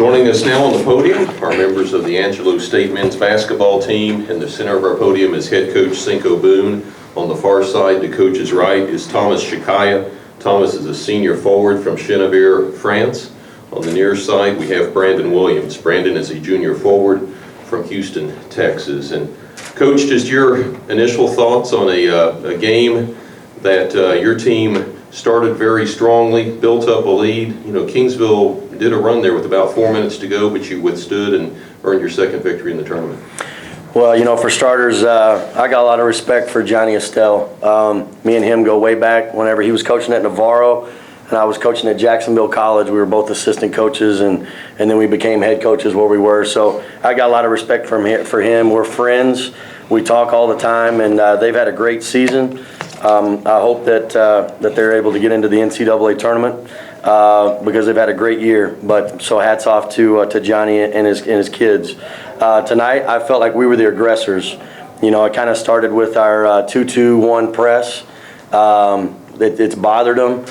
Joining us now on the podium are members of the Angelo State men's basketball team. In the center of our podium is head coach Cinco Boone. On the far side, the coach's right, is Thomas Tshikaya. Thomas is a senior forward from Chennevières, France. On the near side, we have Brandon Williams. Brandon is a junior forward from Houston, Texas. And Coach, just your initial thoughts on a game that your team started very strongly, built up a lead. You know, Kingsville did a run there with about 4 minutes to go, but you withstood and earned your second victory in the tournament. Well, you know, for starters, I got a lot of respect for Johnny Estelle. Me and him go way back whenever he was coaching at Navarro and I was coaching at Jacksonville College. We were both assistant coaches, and then we became head coaches where we were. So I got a lot of respect for him. We're friends. We talk all the time, and they've had a great season. I hope that they're able to get into the NCAA tournament because they've had a great year. But so hats off to Johnny and his kids. Tonight, I felt like we were the aggressors. You know, it kind of started with our 2-2-1 press. It's bothered them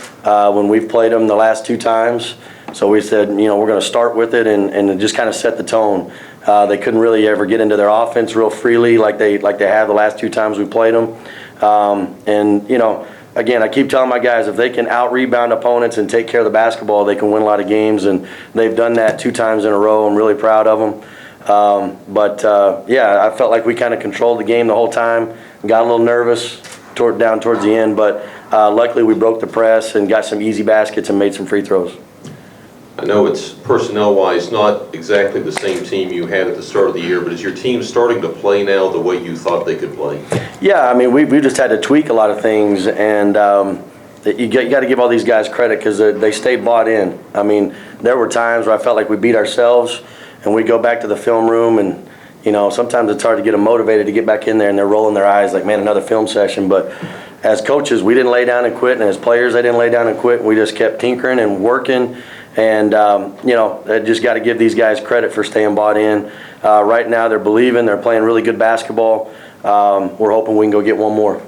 when we've played them the last two times. So we said, you know, we're going to start with it and just kind of set the tone. They couldn't really ever get into their offense real freely like they have the last two times we played them. And, you know, again, I keep telling my guys, if they can out-rebound opponents and take care of the basketball, they can win a lot of games. And they've done that 2 times in a row. I'm really proud of them. Yeah, I felt like we kind of controlled the game the whole time. Got a little nervous down towards the end, but luckily we broke the press and got some easy baskets and made some free throws. I know it's personnel-wise not exactly the same team you had at the start of the year, but is your team starting to play now the way you thought they could play? Yeah, I mean, we just had to tweak a lot of things, and you got to give all these guys credit because they stay bought in. I mean, there were times where I felt like we beat ourselves, and we go back to the film room, and you know, sometimes it's hard to get them motivated to get back in there, and they're rolling their eyes like, man, another film session. But as coaches, we didn't lay down and quit, and as players, they didn't lay down and quit. We just kept tinkering and working, and you know, I just got to give these guys credit for staying bought in. Right now, they're believing. They're playing really good basketball. We're hoping we can go get one more.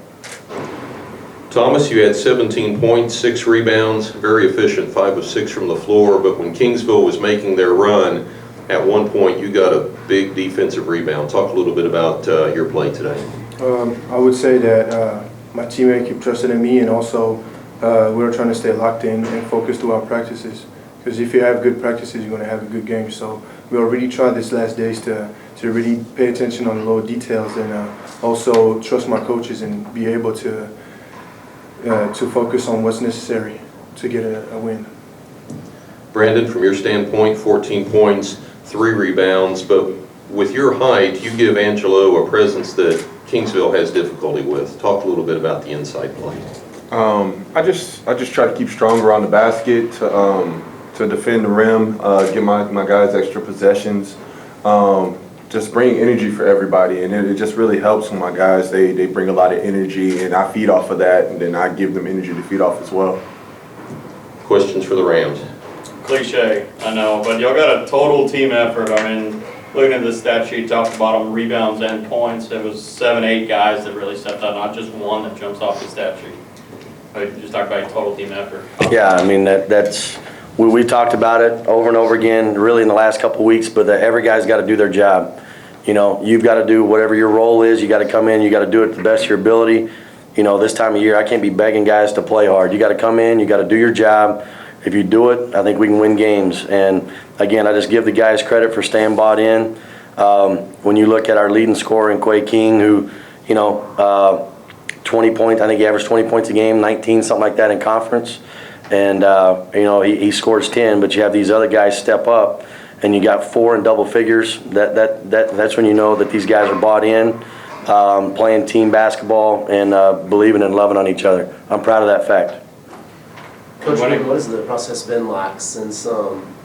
Thomas, you had 17 points, 6 rebounds, very efficient, 5 of 6 from the floor. But when Kingsville was making their run, at one point you got a big defensive rebound. Talk a little bit about your play today. I would say that my teammate kept trusting in me, and also we were trying to stay locked in and focused through our practices. Because if you have good practices, you're going to have a good game. So we already tried this last days to really pay attention on the little details, and also trust my coaches and be able to focus on what's necessary to get a win. Brandon, from your standpoint, 14 points, 3 rebounds, but with your height, you give Angelo a presence that Kingsville has difficulty with. Talk a little bit about the inside play. I just try to keep stronger on the basket, to defend the rim, give my guys extra possessions, just bring energy for everybody, and it just really helps when my guys, they bring a lot of energy, and I feed off of that, and then I give them energy to feed off as well. Questions for the Rams? Cliche, I know, but y'all got a total team effort. I mean, looking at the stat sheet, top to bottom, rebounds and points, it was 7-8 guys that really stepped out, not just one that jumps off the stat sheet. But just talk about a total team effort. Yeah, I mean, that's we talked about it over and over again, really in the last couple of weeks, but every guy's got to do their job. You know, you've got to do whatever your role is. You got to come in, you got to do it to the best of your ability. You know, this time of year, I can't be begging guys to play hard. You got to come in, you got to do your job. If you do it, I think we can win games. And again, I just give the guys credit for staying bought in. When you look at our leading scorer in Quay King, who, you know, 20 points, I think he averaged 20 points a game, 19, something like that in conference. And, you know, he scores 10, but you have these other guys step up, and you got 4 in double figures. That's when you know that these guys are bought in, playing team basketball and believing and loving on each other. I'm proud of that fact. Coach, what has the process been like since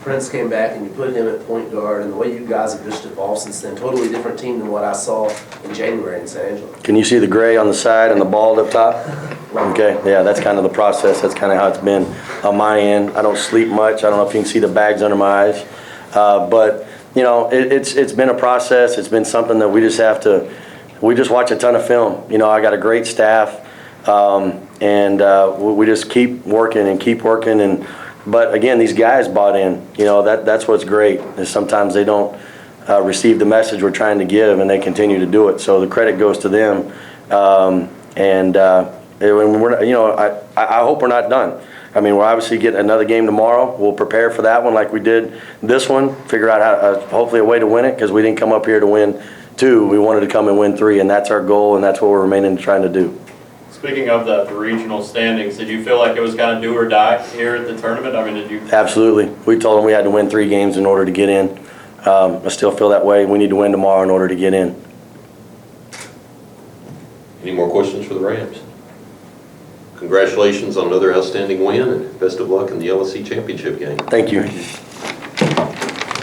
Prince came back and you put him at point guard, and the way you guys have just evolved since then? Totally different team than what I saw in January in San Angelo. Can you see the gray on the side and the bald up top? Okay, yeah, that's kind of the process. That's kind of how it's been on my end. I don't sleep much. I don't know if you can see the bags under my eyes. But, you know, it's been a process. It's been something that we just watch a ton of film. You know, I got a great staff. And we just keep working, and But again, these guys bought in. You know, that's what's great, is sometimes they don't receive the message we're trying to give, and they continue to do it. So the credit goes to them. And we're, you know, I hope we're not done. I mean, we'll obviously get another game tomorrow. We'll prepare for that one like we did this one, figure out how, hopefully a way to win it, because we didn't come up here to win 2. We wanted to come and win 3, and that's our goal, and that's what we're remaining trying to do. Speaking of the regional standings, did you feel like it was kind of do or die here at the tournament? I mean, did you? Absolutely. We told them we had to win 3 games in order to get in. I still feel that way. We need to win tomorrow in order to get in. Any more questions for the Rams? Congratulations on another outstanding win, and best of luck in the LSC championship game. Thank you.